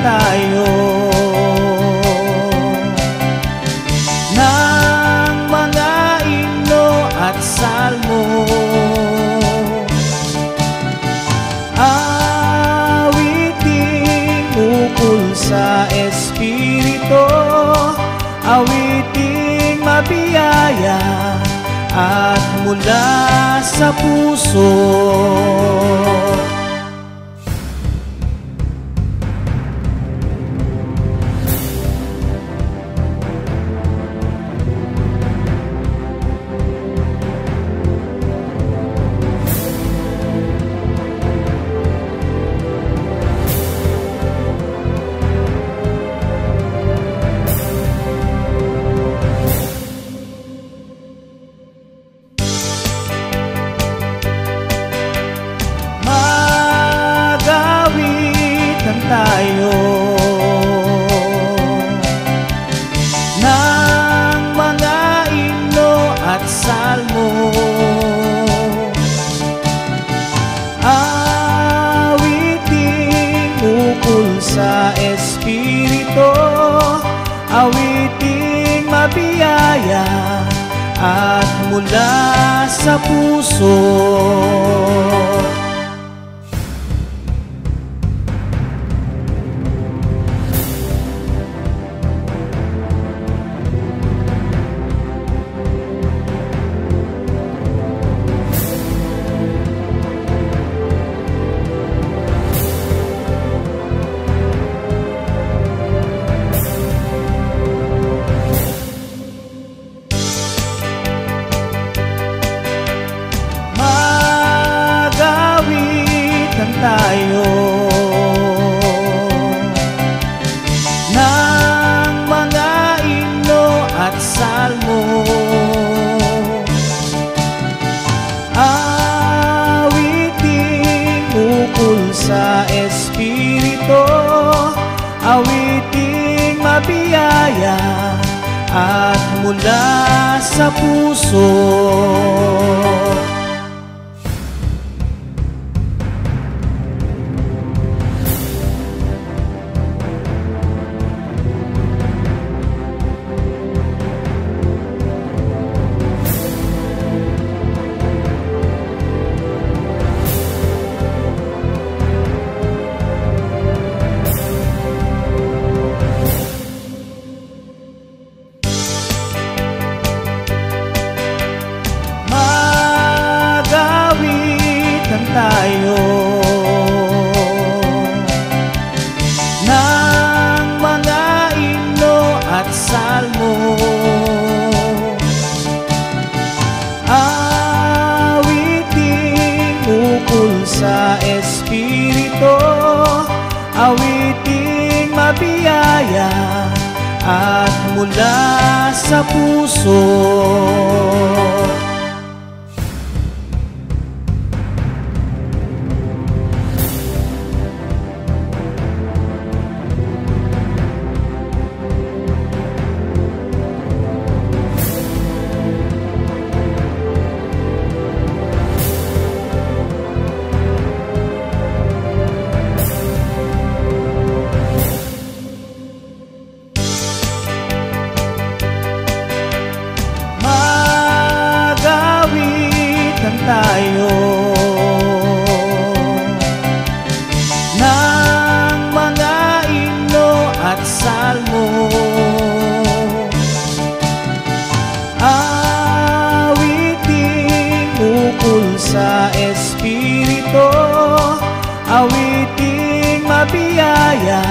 tayo ng mga himno at salmo, awiting ukol sa Espiritu, awiting mabiyaya at mula sa puso. Tayo ng mga himno at salmo, awiting ukol sa Espiritu, awiting mabiyaya at mula sa puso. Tayo ng mga himno at salmo, awiting ukol sa Espiritu, awiting mabiyaya at mula sa puso. Tayo ng mga himno at salmo, awiting ukol sa Espiritu, awiting mabiyaya at mula sa puso. Tayo ng mga himno at salmo, awiting ukol sa Espiritu, awiting mabiyaya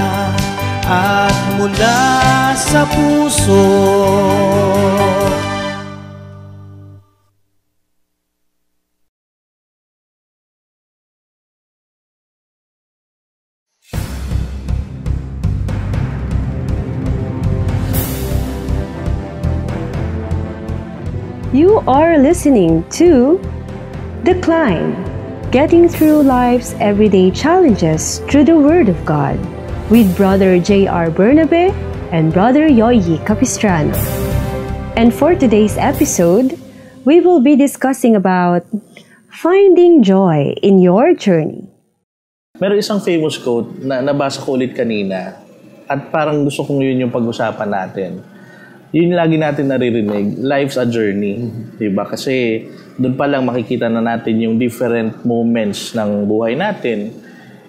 at mula sa puso. You are listening to The Climb, Getting Through Life's Everyday Challenges Through the Word of God, with Brother J.R. Bernabe and Brother Yoyi Capistrano. And for today's episode, we will be discussing about finding joy in your journey. Meron isang famous quote na nabasa ko ulit kanina. At parang gusto kong yun yung pag-usapan natin. Yun lagi natin naririnig, life's a journey. Diba? Kasi doon pa lang makikita na natin yung different moments ng buhay natin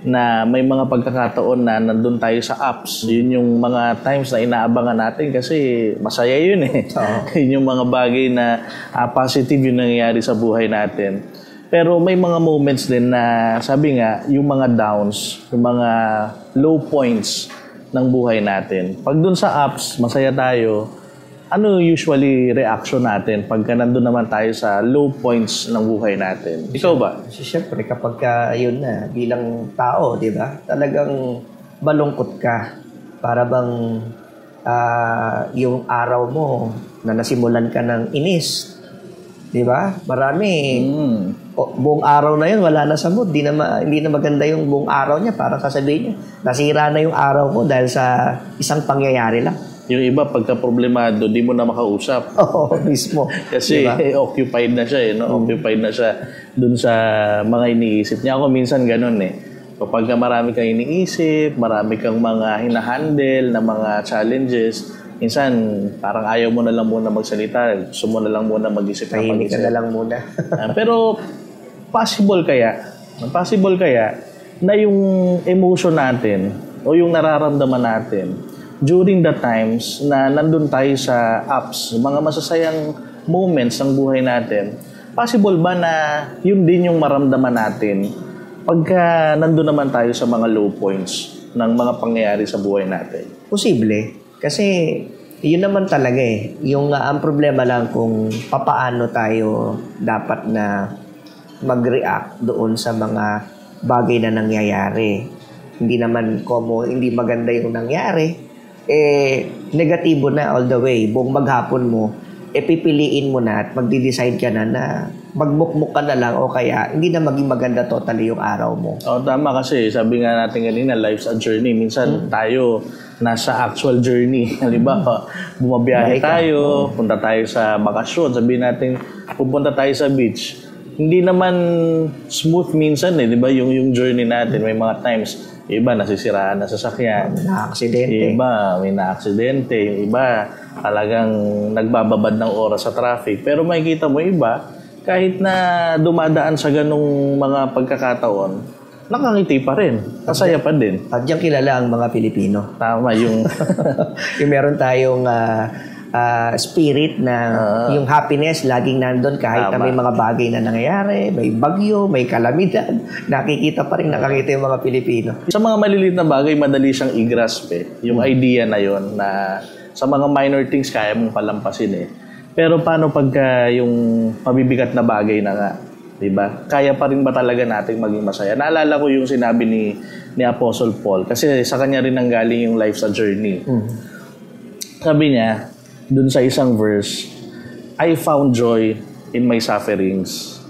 na may mga pagkakataon na nandun tayo sa ups. Yun yung mga times na inaabangan natin kasi masaya yun eh. Yun yung mga bagay na positive yung nangyayari sa buhay natin. Pero may mga moments din na sabi nga, yung mga downs, yung mga low points ng buhay natin. Pag dun sa ups, masaya tayo, ano usually reaction natin pagka nandun naman tayo sa low points ng buhay natin? Ikaw ba? Siyempre, kapag yun na, bilang tao, di ba? Talagang malungkot ka. Para bang yung araw mo na nasimulan ka ng inis. Di ba? Marami. Buong araw na yun, wala na sa mood. Hindi na maganda yung buong araw niya. Para sasabihin niya, nasira na yung araw ko dahil sa isang pangyayari lang. Yung iba, pagka problemado, di mo na makausap. Oo, mismo. Kasi diba? Occupied na siya eh. No? Occupied na siya dun sa mga iniisip niya. Ako minsan ganun eh. Kapag marami kang iniisip, marami kang mga hinahandle na mga challenges, minsan parang ayaw mo na lang muna magsalita. Gusto mo na lang muna mag-isip. Tahimik ka na lang muna. Pero possible kaya na yung emotion natin o yung nararamdaman natin during the times na nandun tayo sa ups, mga masasayang moments ng buhay natin, possible ba na yun din yung maramdaman natin pagka nandun naman tayo sa mga low points ng mga pangyayari sa buhay natin? Posible. Kasi yun naman talaga eh. Ang problema lang kung papaano tayo dapat na mag-react doon sa mga bagay na nangyayari. Hindi naman hindi maganda yung nangyari. Negatibo na all the way. Buong maghapon mo, pipiliin mo na at magdi-decide ka na magmukmuk ka na lang o kaya hindi na maging maganda totally yung araw mo. Tama kasi. Sabi nga natin kanina, life's a journey. Minsan tayo nasa actual journey. Halimbawa, bumabiyahe tayo, punta tayo sa bakasyon, sabihin natin, pupunta tayo sa beach. Hindi naman smooth minsan eh, di ba? Yung journey natin, may mga times, iba nasisiraan na sasakyan. Na-aksidente. Iba, may na-aksidente. Yung iba, talagang nagbababad ng oras sa traffic. Pero makikita mo iba, kahit na dumadaan sa ganong mga pagkakataon, nakangiti pa rin. Masaya pa din. At diyan kilala ang mga Pilipino. Tama, yung meron tayong spirit na yung happiness laging nandun kahit na may mga bagay na nangyayari, may bagyo, may kalamidad. Nakikita pa rin, nakakita yung mga Pilipino. Sa mga maliliit na bagay, madali siyang i-grasp eh. Yung idea na yon na sa mga minor things, kaya mong palampasin eh. Pero paano pagka yung mabibigat na bagay na nga? Diba? Kaya pa rin ba talaga nating maging masaya? Naalala ko yung sinabi ni Apostle Paul kasi sa kanya rin nanggaling yung life's a journey. Sabi niya, dun sa isang verse, I found joy in my sufferings.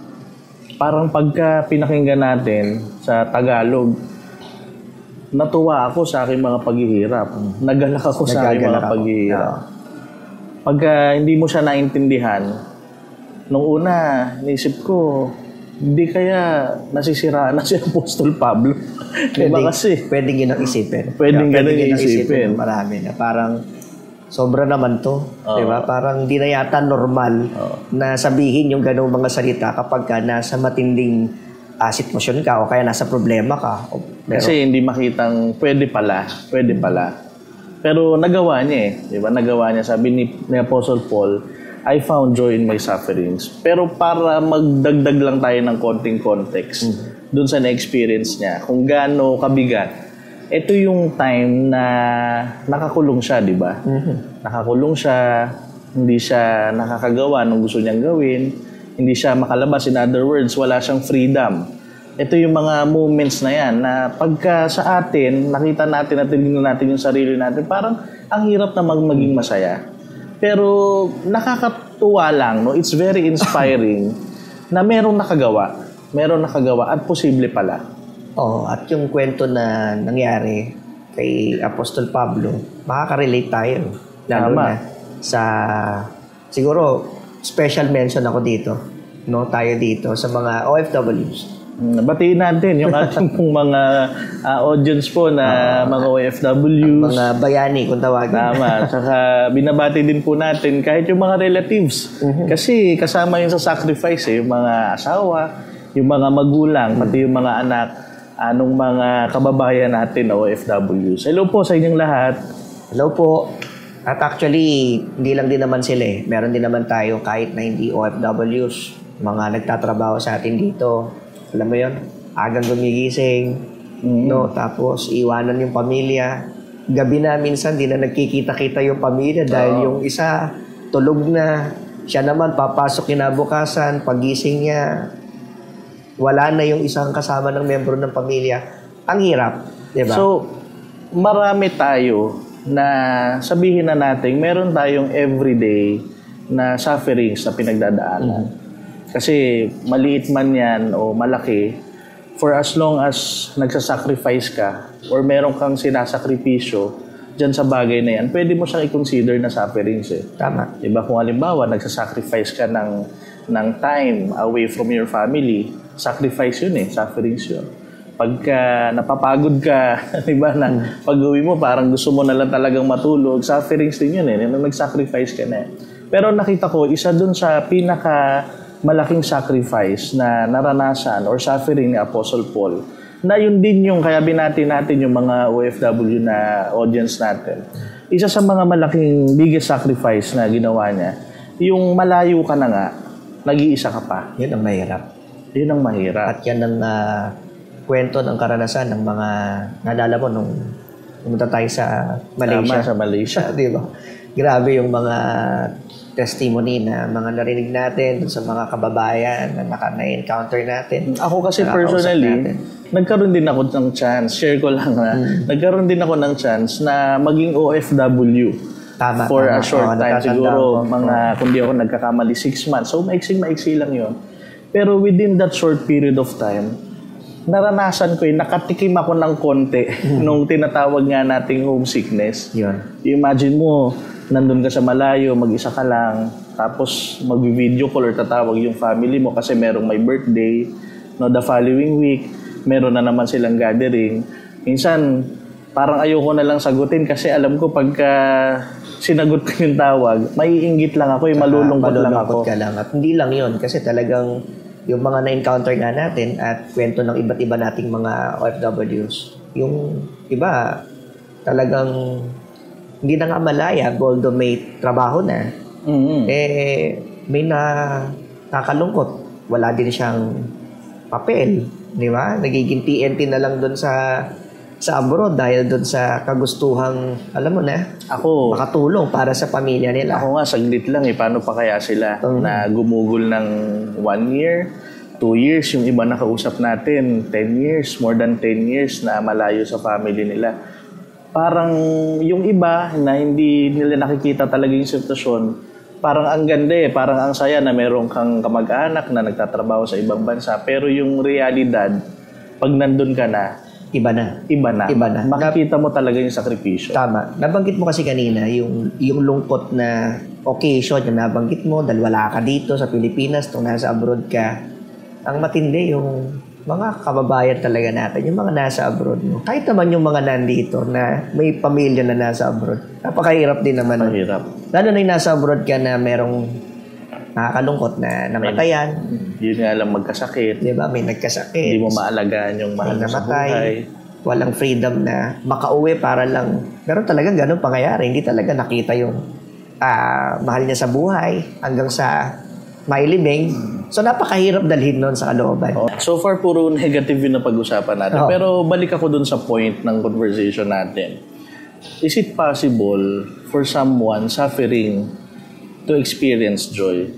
Parang pagka pinakinggan natin sa Tagalog, natuwa ako sa aking mga paghihirap. Nagalak ako sa aking mga paghihirap. Pagka hindi mo siya naintindihan, nung una, naisip ko, hindi kaya nasisiraan na si Apostol Pablo. Diba kasi? Pwedeng yun ang isipin. Pwedeng isipin. Marami na. Parang, sobra naman to. Diba? Parang di na yata normal na sabihin yung ganong mga salita kapag ka nasa matinding sitwasyon ka o kaya nasa problema ka. Kasi hindi makitang pwede pala. Pero nagawa niya eh. Diba? Nagawa niya. Sabi ni Apostle Paul, I found joy in my sufferings. Pero para magdagdag lang tayo ng konting context dun sa na-experience niya, kung gaano kabigat, ito yung time na nakakulong siya, di ba? Nakakulong siya, hindi siya nakakagawa ng gusto niyang gawin, hindi siya makalabas. In other words, wala siyang freedom. Ito yung mga moments na yan na pagka sa atin, nakita natin at tinignan natin yung sarili natin, parang ang hirap na maging masaya. Pero nakakatuwa lang, no? It's very inspiring na merong nakagawa at posible pala. At yung kwento na nangyari kay Apostol Pablo, makaka-relate tayo. Lalo na sa, siguro, special mention ako dito, no? Tayo dito sa mga OFWs. Batiin natin yung ating pong mga audience po na mga OFW. Mga bayani kung tawagin. Tama. Saka binabati din po natin kahit yung mga relatives. Kasi kasama yun sa sacrifice yung mga asawa, yung mga magulang, pati yung mga anak, anong mga kababayan natin na OFWs. Hello po sa inyong lahat. Hello po. At actually, hindi lang din naman sila eh. Meron din naman tayo kahit na hindi OFWs. Mga nagtatrabaho sa atin dito. Alam mo yun? Agang gumigising. No? Tapos, iwanan yung pamilya. Gabi na minsan, di na nagkikita-kita yung pamilya dahil yung isa tulog na. Siya naman, papasok kinabukasan. Pagising niya, wala na yung isang kasama ng membro ng pamilya. Ang hirap. Diba? So, marami tayo na sabihin na natin, meron tayong everyday na sufferings na pinagdadaanan. Kasi maliit man yan o malaki, for as long as nagsasacrifice ka or meron kang sinasakripisyo dyan sa bagay na yan, pwede mo siyang i-consider na sufferings eh. Tama. Diba kung halimbawa, nagsasacrifice ka ng time away from your family, sacrifice yun eh, sufferings yun. Pagka napapagod ka, diba, na pag-uwi mo, parang gusto mo na lang talagang matulog, sufferings din yun eh, nag-sacrifice ka na eh. Pero nakita ko, isa dun sa malaking sacrifice na naranasan or suffering ni Apostle Paul, na yun din yung, kaya binati natin yung mga OFW na audience natin. Isa sa mga malaking biggest sacrifice na ginawa niya, yung malayo ka na nga, nag-iisa ka pa. Yun ang mahirap. Yun ang mahirap. At yan ang kwento ng karanasan ng mga, naalala mo nung pumunta tayo sa Malaysia. Sa Malaysia. Di ba? Grabe yung mga testimony na mga narinig natin dun sa mga kababayan na na-encounter natin. Ako kasi personally, nagkaroon din ako ng chance, share ko lang na, nagkaroon din ako ng chance na maging OFW. Tama, for a short time. Siguro, ko. kung di ako nagkakamali, 6 months. So, maiksi lang yun. Pero within that short period of time, naranasan ko nakatikim ako ng konti nung tinatawag nga nating homesickness. Yun. Imagine mo, nandun ka sa malayo, mag-isa ka lang, tapos mag-video call or tatawag yung family mo kasi merong may birthday. No, the following week, meron na naman silang gathering. Minsan, parang ayoko na lang sagutin kasi alam ko pagka sinagot ko yung tawag, maiinggit lang ako, malulungkot lang ako. Ka lang. At hindi lang yun kasi talagang yung mga na-encounter nga natin at kwento ng iba't iba nating mga OFWs, yung iba talagang hindi na nga malaya, although may trabaho na, may nakakalungkot. Wala din siyang papel, di ba? Nagiging TNT na lang doon sa abroad dahil doon sa kagustuhang, alam mo na, makatulong para sa pamilya nila. Ako nga, saglit lang paano pa kaya sila na gumugol ng 1 year, 2 years, yung iba nakausap natin, 10 years, more than 10 years na malayo sa family nila. Parang yung iba na hindi nila nakikita talaga yung sitwasyon, parang ang ganda parang ang saya na meron kang kamag-anak na nagtatrabaho sa ibang bansa. Pero yung realidad, pag nandun ka na, iba na. Makikita mo talaga yung sakripisyo. Tama. Nabanggit mo kasi kanina yung lungkot na occasion na nabanggit mo dahil wala ka dito sa Pilipinas, kung nasa abroad ka. Ang matindi yung mga kababayan talaga natin, yung mga nasa abroad mo. Kahit naman yung mga nandito na may pamilya na nasa abroad. Napakahirap din naman. Mahirap. Lalo na yung nasa abroad ka na merong nakakalungkot na namatayan. Yun nga lang magkasakit. Di ba? May nagkasakit. Hindi mo maalagaan yung mahal mo sa buhay. Walang freedom na makauwi para lang. Pero talagang ganun pangyayari. Hindi talaga nakita yung mahal niya sa buhay hanggang sa mailibing. So, napakahirap dalhin nun sa kalooban. So far, puro negative yun na pag-usapan natin. Pero balik ako dun sa point ng conversation natin. Is it possible for someone suffering to experience joy?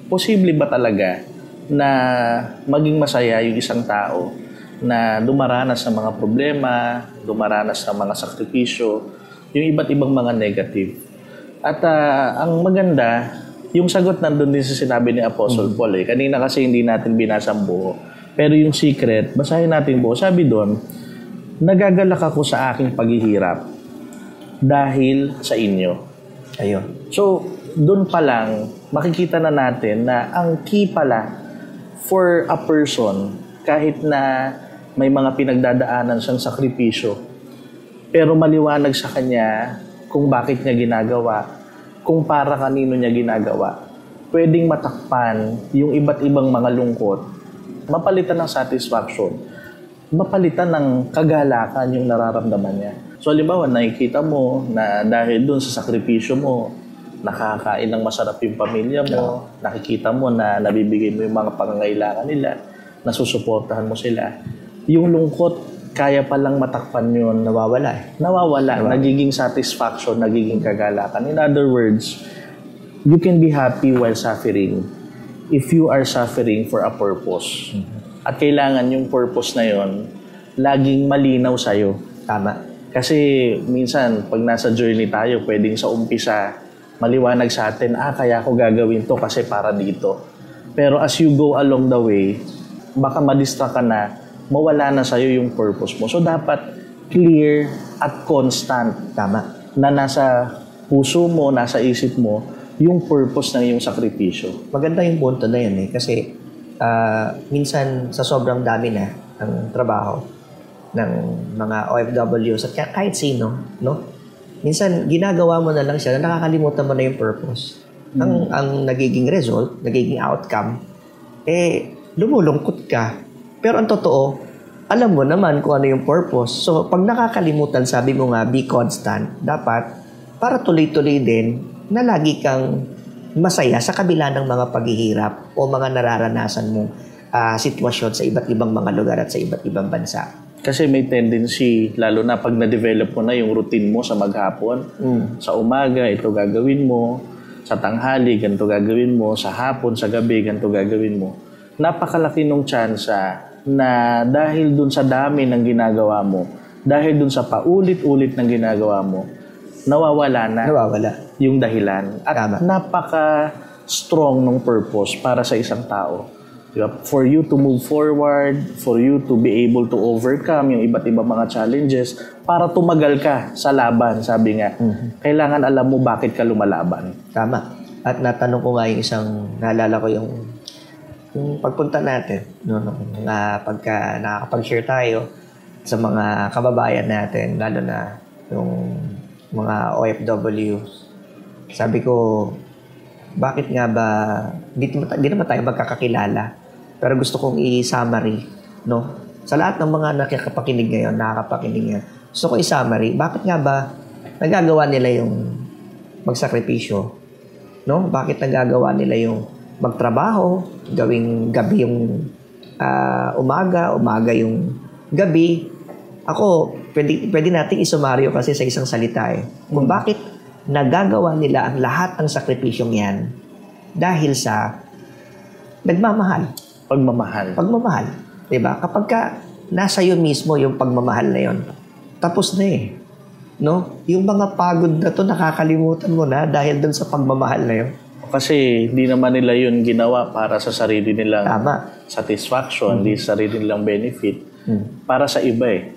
Posible ba talaga na maging masaya yung isang tao na dumaranas ng mga problema, dumaranas ng mga sakripisyo, yung iba't ibang mga negative? At ang maganda, yung sagot nandun din sa sinabi ni Apostle Paul. Kanina kasi hindi natin binasa ang buo. Pero yung secret, basahin natin buo. Sabi doon, nagagalak ako sa aking paghihirap dahil sa inyo. Ayun. So, doon pa lang, makikita na natin na ang key pala for a person kahit na may mga pinagdadaanan siyang sakripisyo, pero maliwanag sa kanya kung bakit niya ginagawa, kung para kanino niya ginagawa, pwedeng matakpan yung iba't ibang mga lungkot, mapalitan ng satisfaction, mapalitan ng kagalakan yung nararamdaman niya. So, halimbawa, nakikita mo na dahil dun sa sakripisyo mo, nakakain ng masarap yung pamilya mo, nakikita mo na nabibigay mo yung mga pangangailangan nila, nasusuportahan mo sila. Yung lungkot, kaya palang matakpan yun. Nawawala. Nagiging satisfaction, nagiging kagalakan. In other words, you can be happy while suffering if you are suffering for a purpose. At kailangan yung purpose na yun, laging malinaw sa'yo. Tama. Kasi minsan, pag nasa journey tayo, pwedeng sa umpisa, maliwanag sa atin, kaya ako gagawin to kasi para dito. Pero as you go along the way, baka madistract ka na, mawala na sa'yo yung purpose mo. So, dapat clear at constant. Tama. Na nasa puso mo, nasa isip mo, yung purpose ng iyong sakripisyo. Maganda yung punto na yun eh. Kasi, minsan sa sobrang dami na ng trabaho ng mga OFWs at kahit sino, no? Minsan, ginagawa mo na lang siya na nakakalimutan mo na yung purpose. Ang nagiging result, nagiging outcome, lumulungkot ka. Pero ang totoo, alam mo naman kung ano yung purpose. So, pag nakakalimutan, sabi mo nga, be constant. Dapat, para tuloy-tuloy din, na lagi kang masaya sa kabila ng mga paghihirap o mga nararanasan mong sitwasyon sa iba't ibang mga lugar at sa iba't ibang bansa. Kasi may tendency, lalo na pag na-develop mo na yung routine mo sa maghapon, sa umaga, ito gagawin mo, sa tanghali, ganito gagawin mo, sa hapon, sa gabi, ganito gagawin mo. Napakalaki nung tsansa na dahil dun sa dami ng ginagawa mo, dahil dun sa paulit-ulit ng ginagawa mo, nawawala yung dahilan. At napaka-strong ng purpose para sa isang tao. Diba? For you to move forward, for you to be able to overcome yung iba't ibang mga challenges, para tumagal ka sa laban, sabi nga. Kailangan alam mo bakit ka lumalaban. Tama. At natanong ko nga yung naalala ko yung pagpunta natin, pagka nakakapag-share tayo sa mga kababayan natin, lalo na yung mga OFW, sabi ko, bakit nga ba, di naman tayo magkakakilala, pero gusto kong i-summary, no? Sa lahat ng mga nakakapakinig ngayon, gusto ko i-summary, bakit nga ba nagagawa nila yung magsakripisyo, no? Bakit nagagawa nila yung magtrabaho, gawing gabi yung umaga yung gabi. Ako, pwede nating isumaryo kasi sa isang salita eh. Kung bakit nagagawa nila ang lahat ng sakripisyong yan dahil sa nagmamahal. Pagmamahal. Diba? Kapag ka nasa iyo mismo yung pagmamahal na yon, tapos na eh. No? Yung mga pagod na to, nakakalimutan mo na dahil dun sa pagmamahal na yon. Kasi hindi naman nila yun ginawa para sa sarili nilang satisfaction, hindi sa sarili nilang benefit. Para sa iba eh.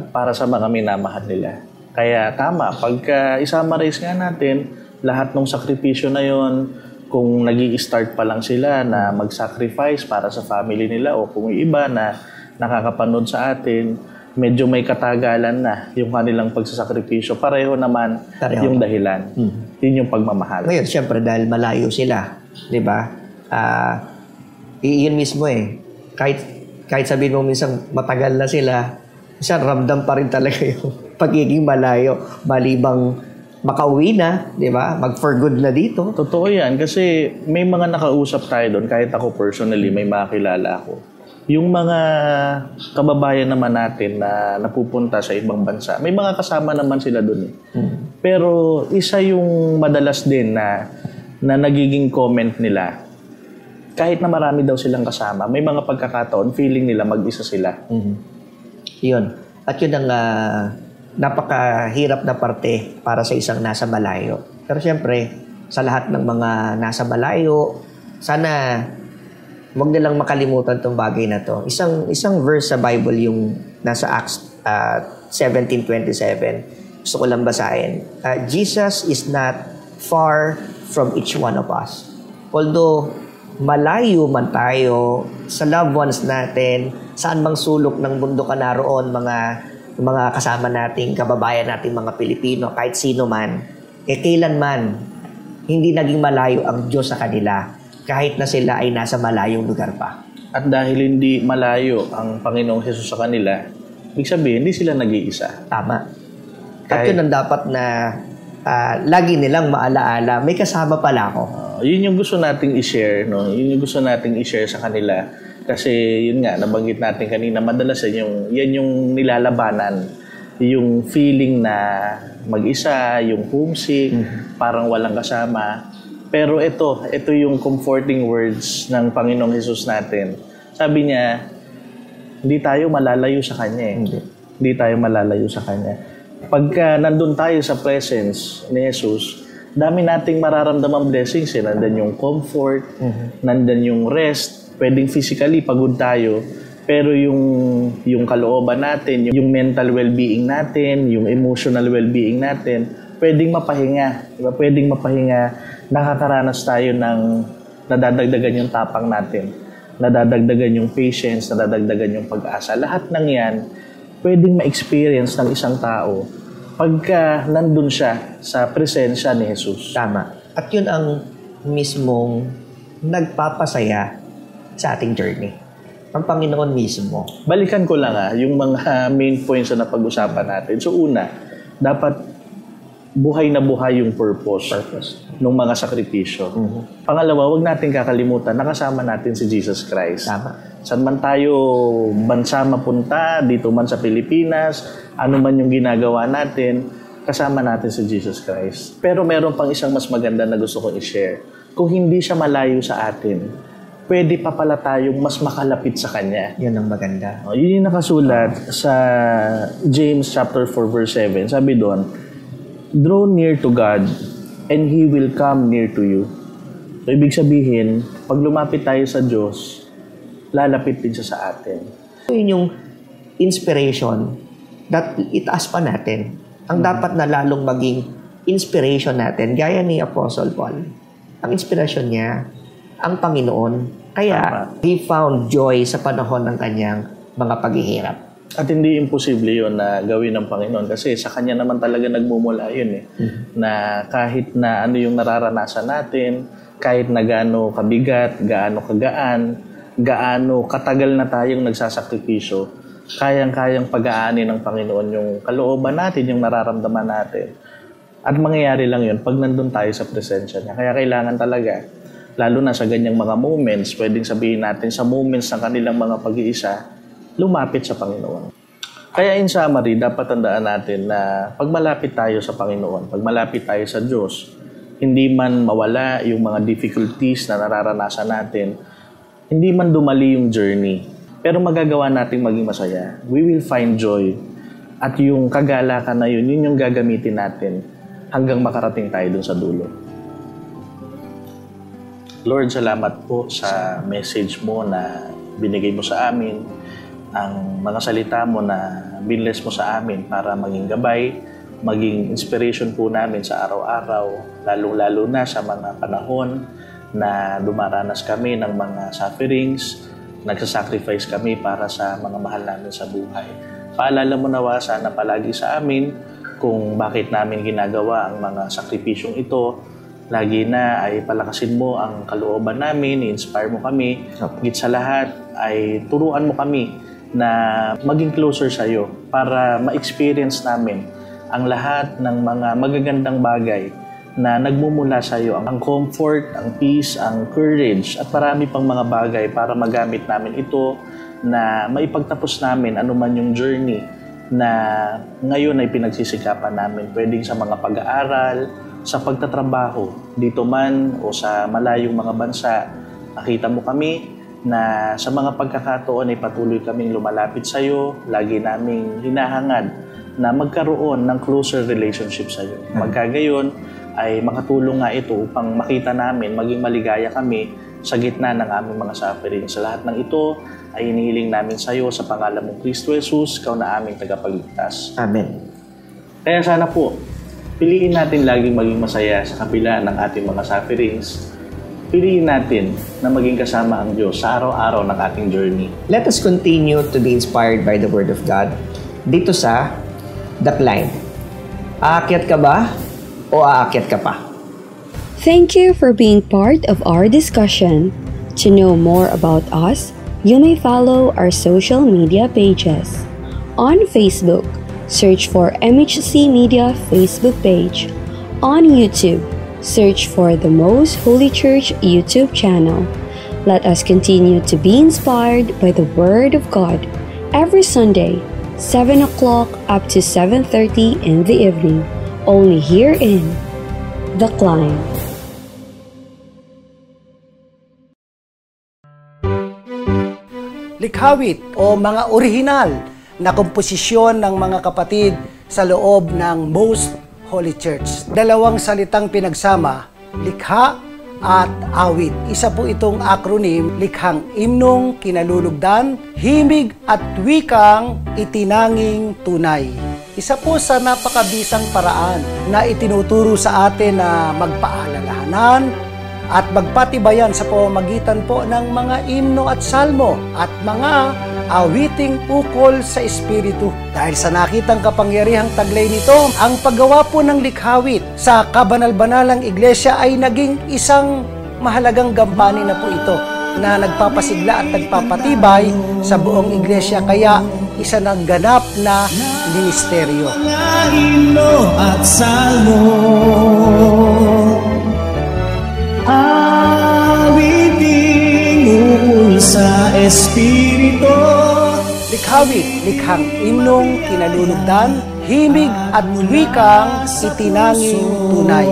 Para sa mga minamahal nila. Kaya tama, pagka i-summarize nga natin, lahat ng sakripisyo na yon, kung nag-i-start pa lang sila na mag-sacrifice para sa family nila o kung iba na nakakapanood sa atin, medyo may katagalan na yung kanilang pagsasakripisyo. Pareho naman yung dahilan. Yun yung pagmamahal. Ngayon, syempre, dahil malayo sila, di ba? Yun mismo eh. Kahit sabihin mo minsan matagal na sila, minsan ramdam pa rin talaga yung pagiging malayo. Malibang makauwi na, di ba? Mag-for good na dito. Totoo yan. Kasi may mga nakausap tayo doon. Kahit ako personally, may makilala ako. Yung mga kababayan naman natin na napupunta sa ibang bansa, may mga kasama naman sila doon eh. Pero isa yung madalas din na nagiging comment nila, kahit na marami daw silang kasama, may mga pagkakataon, feeling nila mag-isa sila. Yun. At yun ang napakahirap na parte para sa isang nasa malayo. Pero syempre, sa lahat ng mga nasa malayo, sana huwag nilang makalimutan itong bagay na to. Isang verse sa Bible yung nasa Acts 17:27. Gusto ko lang basahin. Jesus is not far from each one of us. Although malayo man tayo sa loved ones natin, saan mang sulok ng mundo ka naroon, mga kasama nating kababayan nating mga Pilipino, kahit sino man, kailanman hindi naging malayo ang Diyos sa kanila kahit na sila ay nasa malayong lugar pa. At dahil hindi malayo ang Panginoong Hesus sa kanila, ibig sabihin, hindi sila nag-iisa. Tama. At yun ang dapat na lagi nilang maalaala, may kasama pala ako. Yun yung gusto nating i-share, no? Yun yung gusto nating i-share sa kanila. Kasi yun nga, nabanggit natin kanina, madalas yan yung nilalabanan. Yung feeling na mag-isa, yung homesick, parang walang kasama. Pero ito yung comforting words ng Panginoong Hesus natin. Sabi niya, hindi tayo malalayo sa Kanya eh. Hindi tayo malalayo sa Kanya. Pagka nandun tayo sa presence ni Jesus, dami nating mararamdamang blessings eh. Nandun yung comfort, nandun yung rest, pwedeng physically pagod tayo, pero yung kalooban natin, yung mental well-being natin, yung emotional well-being natin, pwedeng mapahinga. Diba? Pwedeng mapahinga, nakakaranas tayo ng nadadagdagan yung tapang natin, nadadagdagan yung patience, nadadagdagan yung pag-asa. Lahat ng yan, pwedeng ma-experience ng isang tao pagka nandun siya sa presensya ni Jesus. Tama. At yun ang mismong nagpapasaya sa ating journey. Ang Panginoon mismo. Balikan ko lang yung mga main points na napag-usapan natin. So una, dapat buhay na buhay yung purpose ng mga sakripisyo. Pangalawa, huwag natin kakalimutan, nakasama natin si Jesus Christ. Tama. Saan man tayo bansa mapunta, dito man sa Pilipinas, ano man yung ginagawa natin, kasama natin si Jesus Christ. Pero meron pang isang mas maganda na gusto kong i-share. Kung hindi siya malayo sa atin, pwede pa pala tayong mas makalapit sa Kanya. Yun ang maganda. Yun yung nakasulat sa James chapter 4 verse 7. Sabi doon, draw near to God and He will come near to you. So, ibig sabihin, pag lumapit tayo sa Diyos, lalapit din siya sa atin. So, yun yung inspiration that itaas pa natin. Ang dapat na lalong maging inspiration natin, gaya ni Apostle Paul. Ang inspiration niya, ang Panginoon. Kaya, he found joy sa panahon ng kanyang mga paghihirap. At hindi imposible yun na gawin ng Panginoon kasi sa Kanya naman talaga nagmumula yun eh. Na kahit na ano yung nararanasan natin, kahit na gaano kabigat, gaano kagaan, gaano katagal na tayong nagsasakripisyo, kayang-kayang pag-aani ng Panginoon yung kalooban natin, yung nararamdaman natin. At mangyayari lang yun pag nandun tayo sa presensya niya. Kaya kailangan talaga, lalo na sa ganyang mga moments, pwedeng sabihin natin sa moments ng kanilang mga pag-iisa, lumapit sa Panginoon. Kaya in summary, dapat tandaan natin na pag malapit tayo sa Panginoon, pag malapit tayo sa Diyos, hindi man mawala yung mga difficulties na nararanasan natin, hindi man dumali yung journey, pero magagawa nating maging masaya. We will find joy. At yung kagalakan na yun yung gagamitin natin hanggang makarating tayo dun sa dulo. Lord, salamat po sa message mo na binigay mo sa amin, ang mga salita mo na binless mo sa amin para maging gabay, maging inspiration po namin sa araw-araw, lalong-lalo na sa mga panahon na dumaranas kami ng mga sufferings, nagsasacrifice kami para sa mga mahal namin sa buhay. Paalala mo nawa sana palagi sa amin kung bakit namin ginagawa ang mga sakripisyong ito. Lagi na ay palakasin mo ang kalooban namin, i-inspire mo kami. Higit sa lahat ay turuan mo kami na maging closer sa iyo para ma-experience namin ang lahat ng mga magagandang bagay na nagmumula sa iyo. Ang comfort, ang peace, ang courage at marami pang mga bagay para magamit namin ito na maipagtapos namin anuman yung journey na ngayon ay pinagsisikapan namin. Pwedeng sa mga pag-aaral, sa pagtatrabaho, dito man o sa malayong mga bansa. Nakita mo kami na sa mga pagkakataon ay patuloy kaming lumalapit sa iyo, lagi naming hinahangad na magkaroon ng closer relationship sa iyo. Magkagayon ay makatulong nga ito upang makita namin, maging maligaya kami sa gitna ng aming mga suffering. Sa lahat ng ito ay inihiling namin sa iyo sa pangalan mong Kristo Jesus, ikaw na aming tagapagligtas. Amen. Kaya sana po, piliin natin laging maging masaya sa kabila ng ating mga sufferings. piliin natin na maging kasama ang Diyos sa araw-araw ng ating journey. Let us continue to be inspired by the Word of God dito sa The Climb. Aakyat ka ba o aakyat ka pa? Thank you for being part of our discussion. To know more about us, you may follow our social media pages. On Facebook, search for MHC Media Facebook page. On YouTube, search for the Most Holy Church YouTube channel. Let us continue to be inspired by the Word of God every Sunday, 7 o'clock up to 7:30 in the evening, only here in The Climb. Likhawit o mga orihinal na komposisyon ng mga kapatid sa loob ng Most Holy Church. Dalawang salitang pinagsama, likha at awit. Isa po itong acronym, likhang imnong kinalulugdan, himig at wikang itinanging tunay. Isa po sa napakabisang paraan na itinuturo sa atin na magpaalalahanan at magpatibayan sa pamamagitan po ng mga imno at salmo at mga awiting ukol sa Espiritu. Dahil sa nakitang kapangyarihang taglay nito, ang paggawa po ng likhawit sa kabanal-banalang iglesia ay naging isang mahalagang gampanin na po ito na nagpapasigla at nagpapatibay sa buong iglesia. Kaya isa ng ganap na ministeryo. Mga himno at salmo, awiting ukol sa Espiritu. Likhawit, likhang imnong kinalulugdan, himig at wikang itinanging tunay.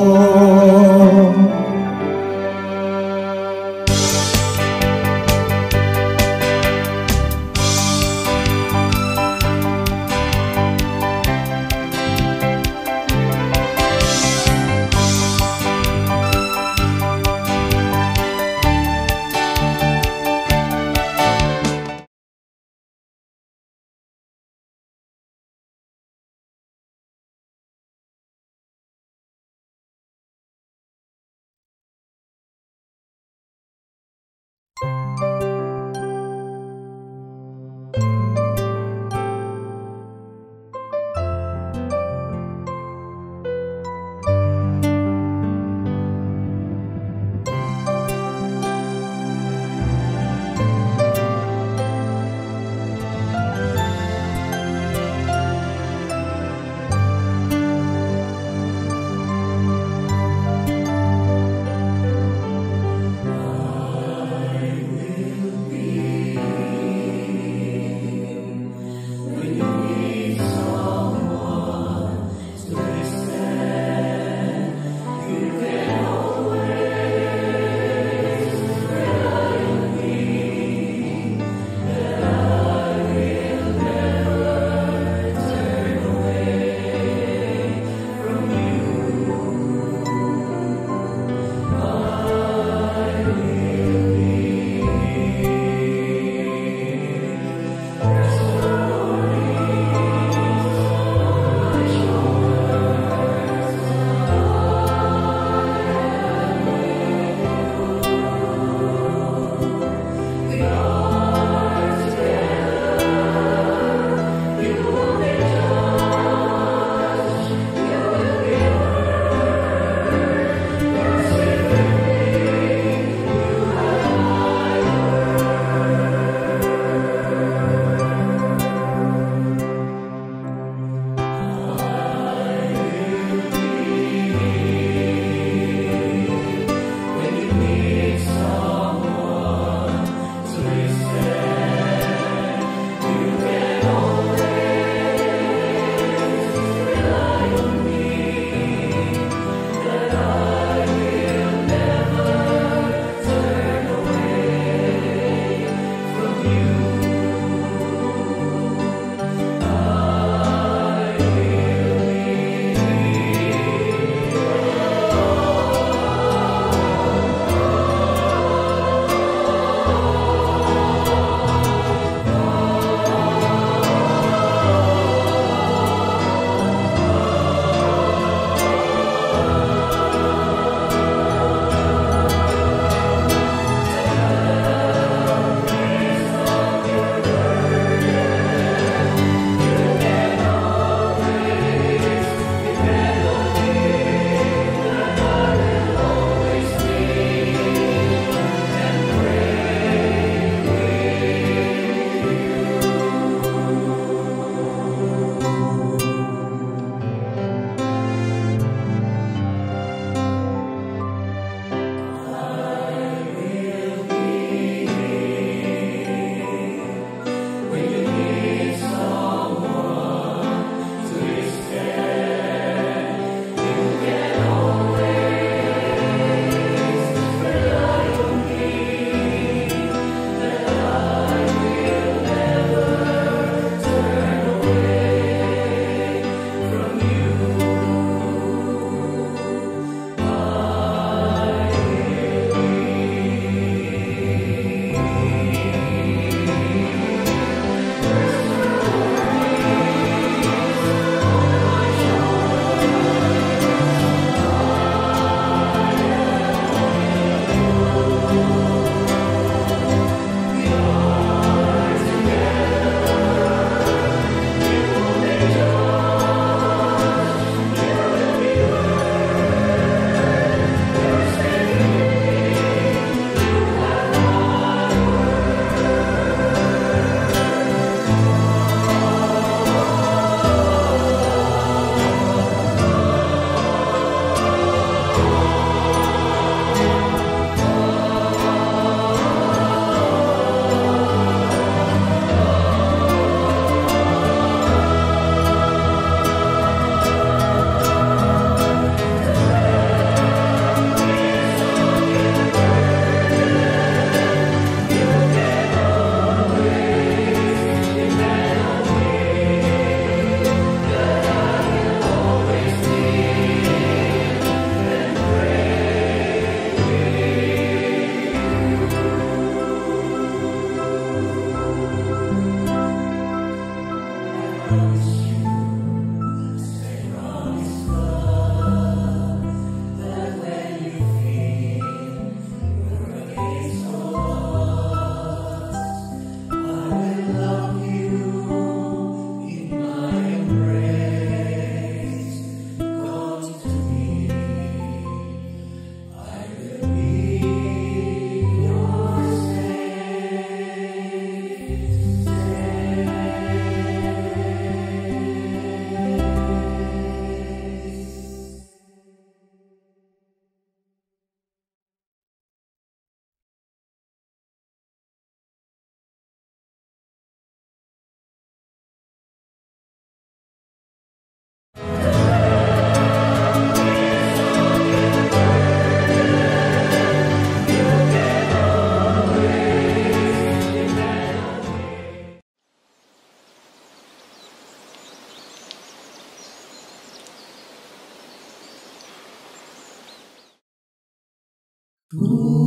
Kailangan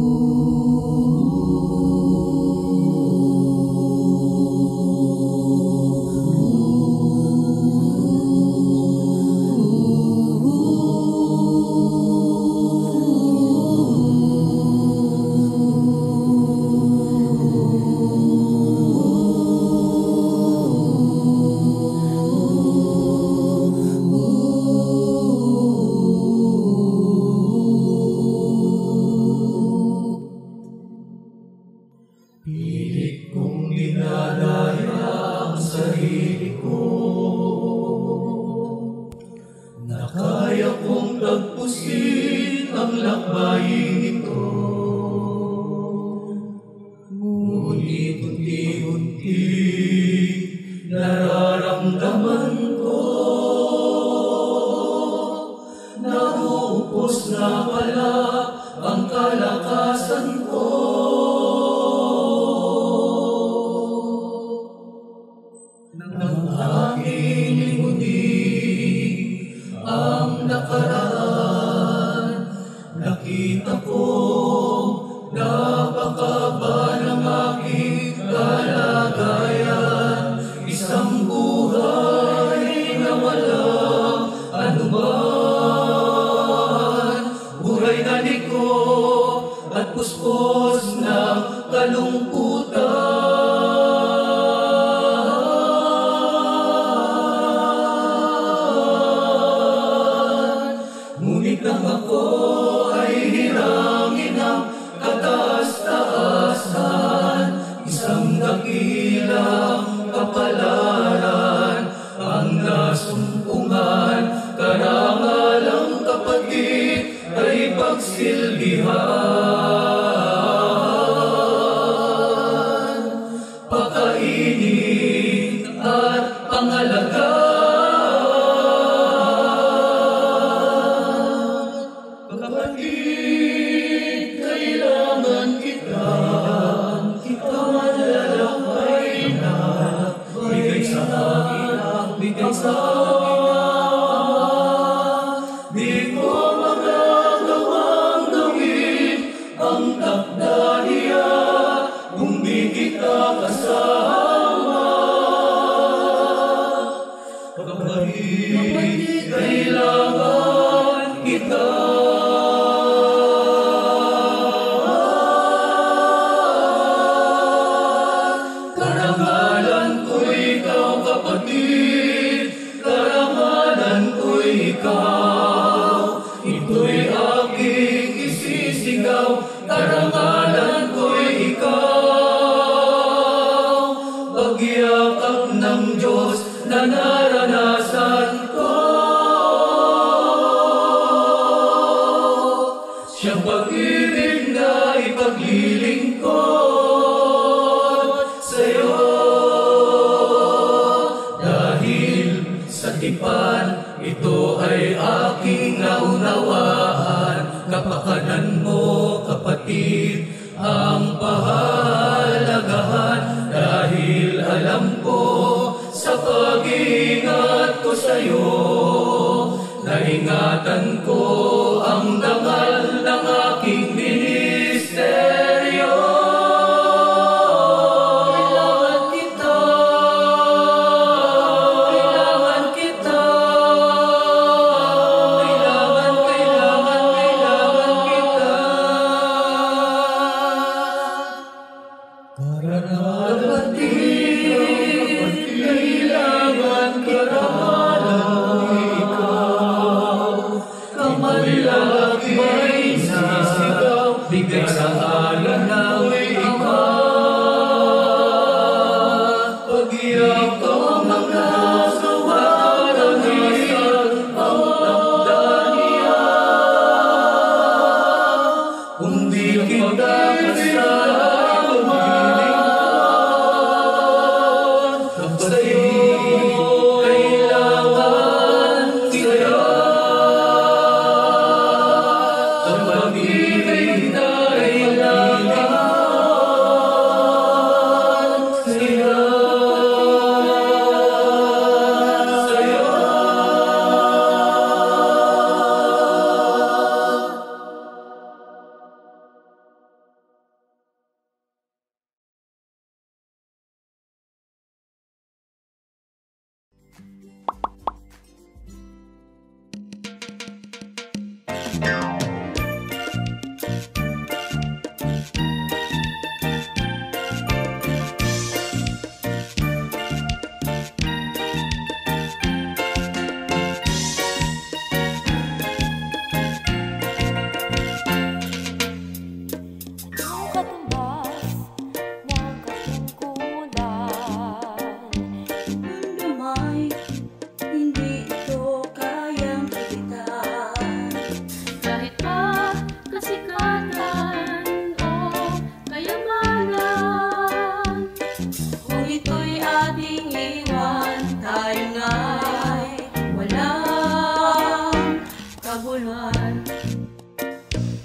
makabuluhan.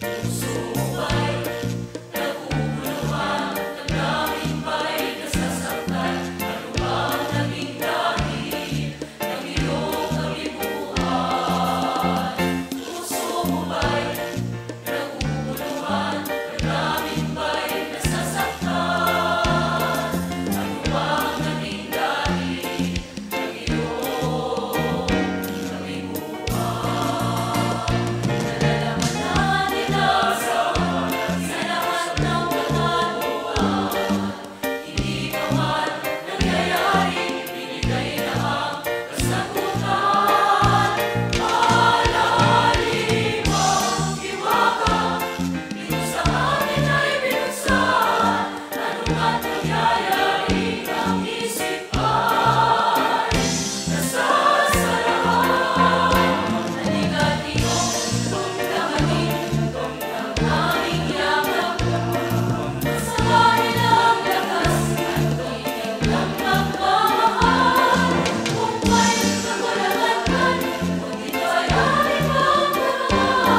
Puso mo ba'y naguguluhan? Damdamin ba'y nasasaktan? Ano ba ang naging dahil ng iyong kabibuhan? Puso mo ba'y naguguluhan? Damdamin ba'y nasasaktan? Ano ba ang naging dahil ng iyong kabibuhan? Nalalaman natin ang sa lahat ng katanungan. Hindi pa man nangyayari, binigay na ang kasagutan. Malalim ang hiwaga, dito sa atin ay binuksan. Ano nga't nangyayari ang isipan? Nasasarahan, halika't iyong damdamin ang aming yakap. Masabahin ang lakas at tingin ng pagmamahal. Kung may kakulangan man, kung ito ay aming pagmamahal.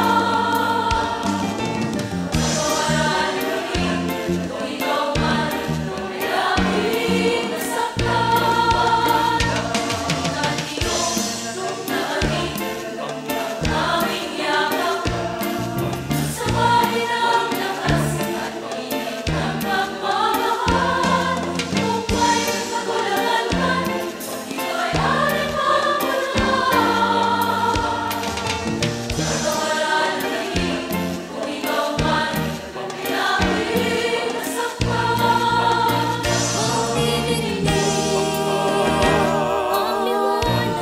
Pagawaran kami, kung ikaw man ay aming nasaktan. Halika't iyong damdamin ang aming yakap. Sabahin ang lakas at tingin ng pagmamahal. Kung may kakulangan man, ito ay aming pagmamahal. Pagawaran kami, kung ikaw man ay aming nasaktan. Ang didinig, ang liwanag,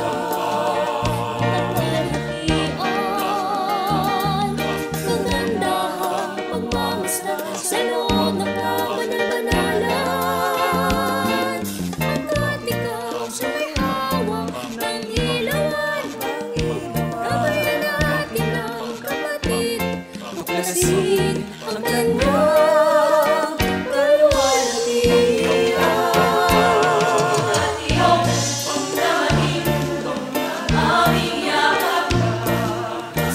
ang kagandahang pagmamasdan sa loob ng kabanal-banalan. Hanggat ikaw sa may hawak ng ilawan, gabayan natin ang kapatid, tuklasin ang kanyang kaluwalhatian. At iyong damdamin ang aming yakap.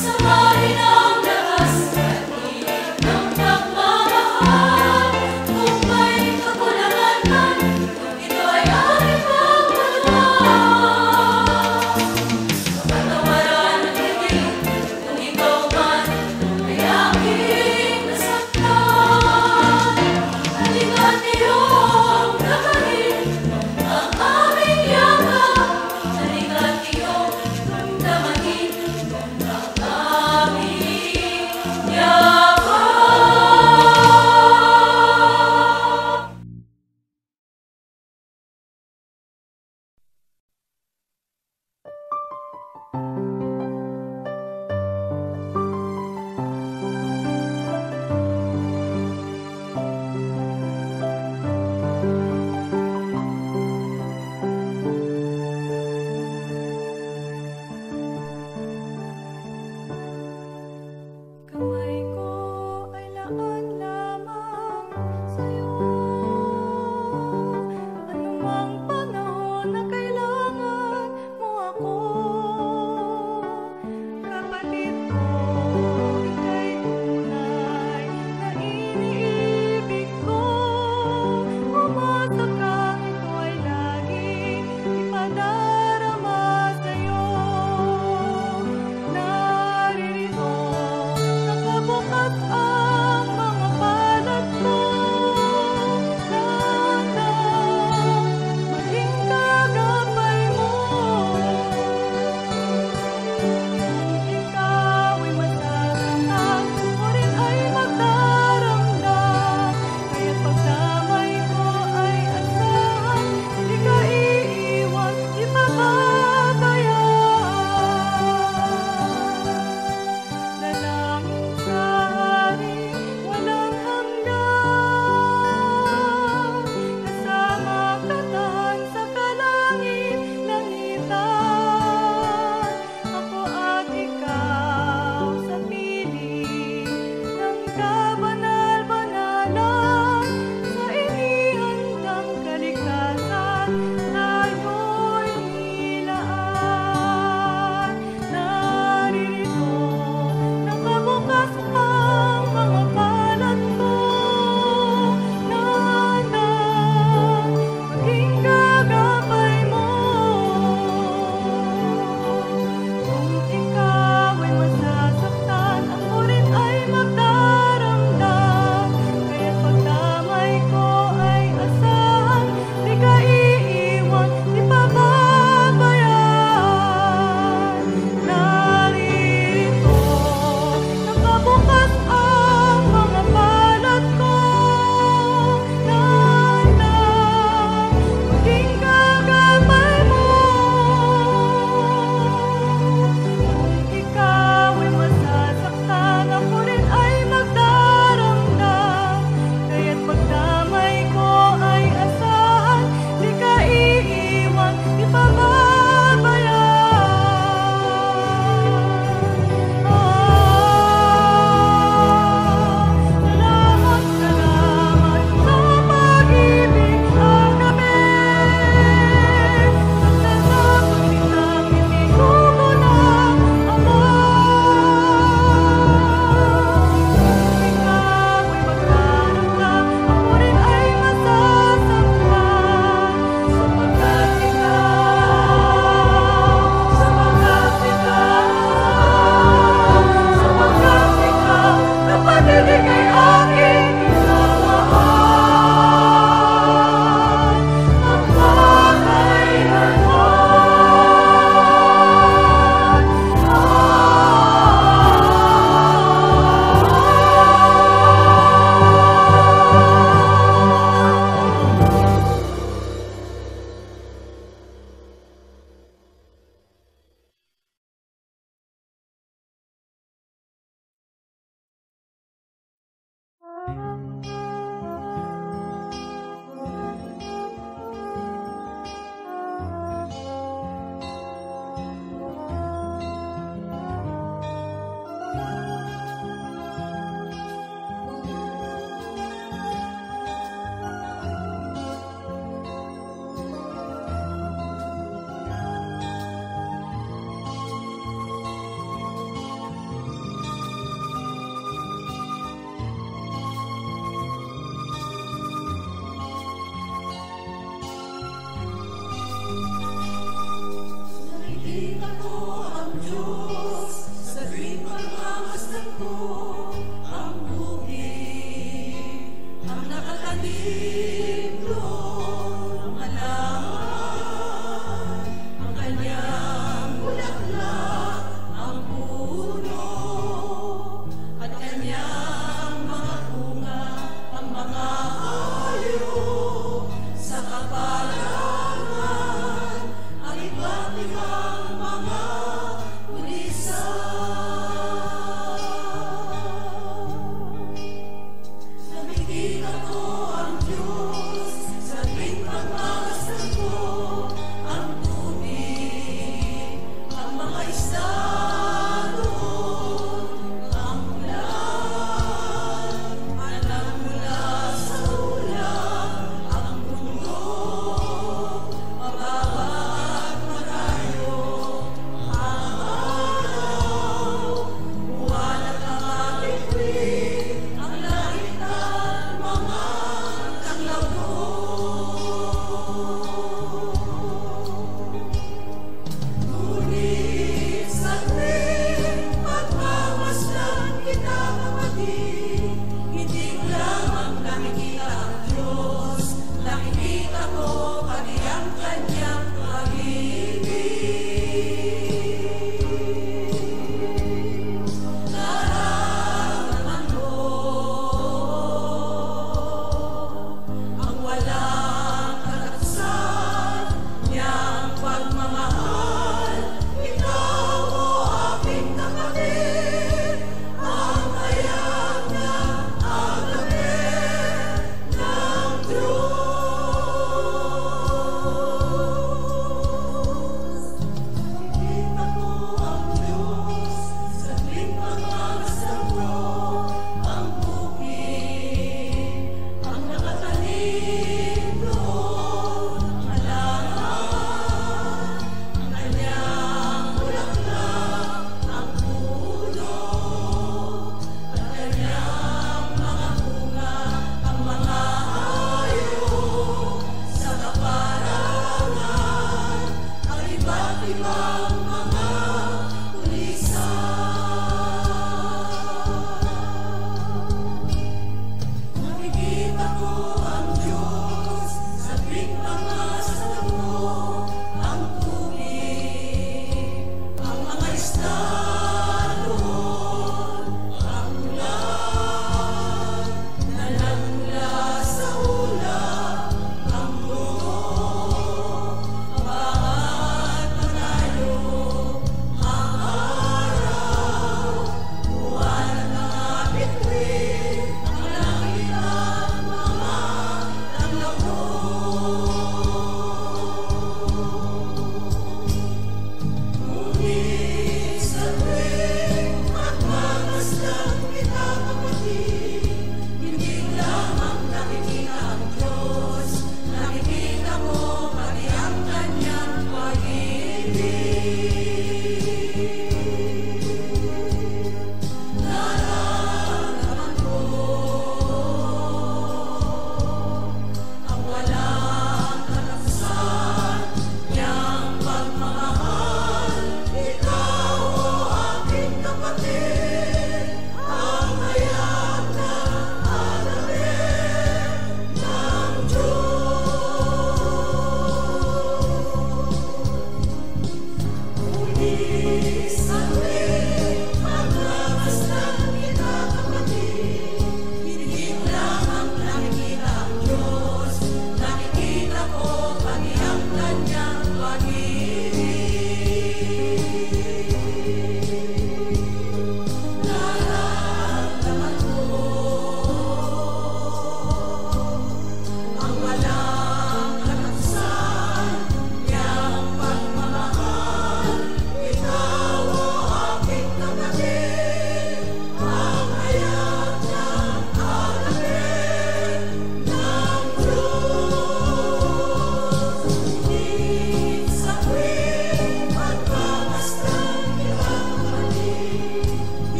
Sabahin ang lakas at tingin ng pagmamahal. Kung may kakulangan man, ito ay aming pagmamahal. Patawaran ang ibig, kung ikaw man ay aking nasaktan.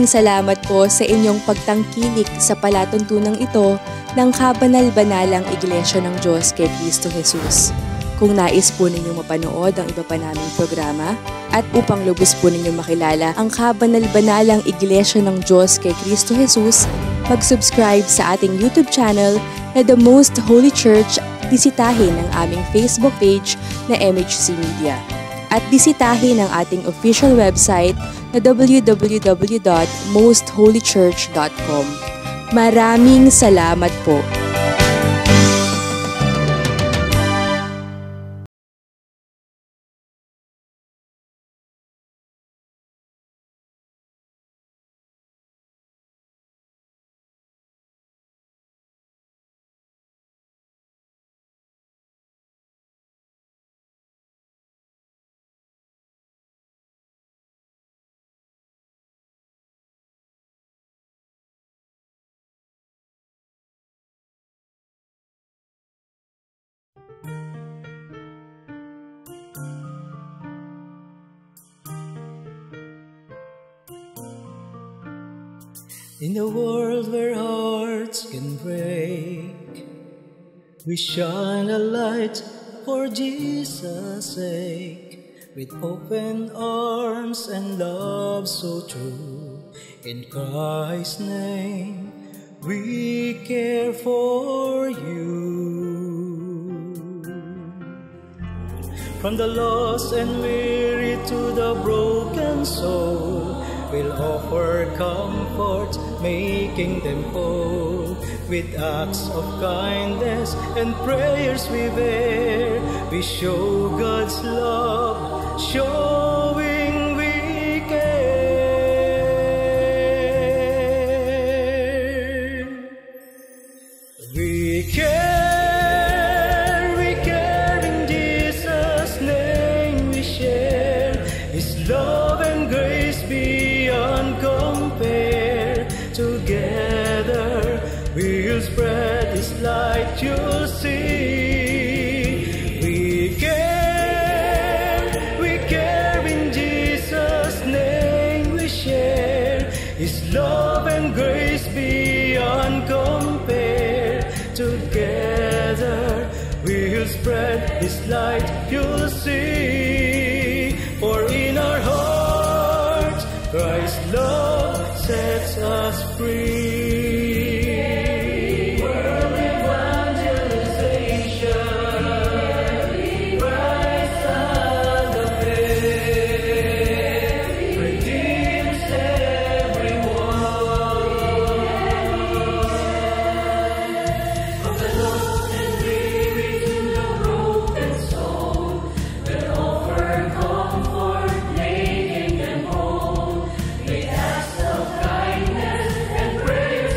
Maraming salamat po sa inyong pagtangkilik sa palatuntunang ito ng kabanal-banalang Iglesia ng Diyos kay Kristo Jesus. Kung nais po ninyong mapanood ang iba pa naming programa at upang lubos po ninyong makilala ang kabanal-banalang Iglesia ng Diyos kay Kristo Jesus, mag-subscribe sa ating YouTube channel na The Most Holy Church. Bisitahin ang aming Facebook page na MHC Media at bisitahin ang ating official website na www.mostholychurch.com. Maraming salamat po. In a world where hearts can break, we shine a light for Jesus' sake, with open arms and love so true. In Christ's name, we care for you. From the lost and weary to the broken soul, we'll offer comfort, making them whole. With acts of kindness and prayers we bear, we show God's love, showing we care. We care in Jesus' name we share His love and grace beyond compare. Together we'll spread His light, you'll see. We care in Jesus' name we share His love and grace beyond compare. Together we'll spread His light, you'll see. For in our hearts Christ's love sets us free. World evangelization, Christ on the faith, redeems everyone. From the lost and weary to the broken soul, we'll offer comfort, making them whole. With acts of kindness and prayers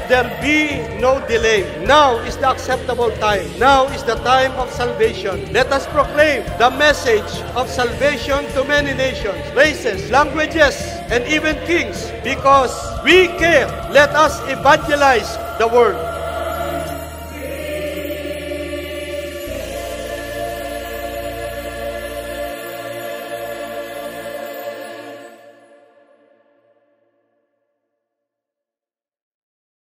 there be no delay. Now is the acceptable time. Now is the time of salvation. Let us proclaim the message of salvation to many nations, races, languages, and even kings, because we care. Let us evangelize the world.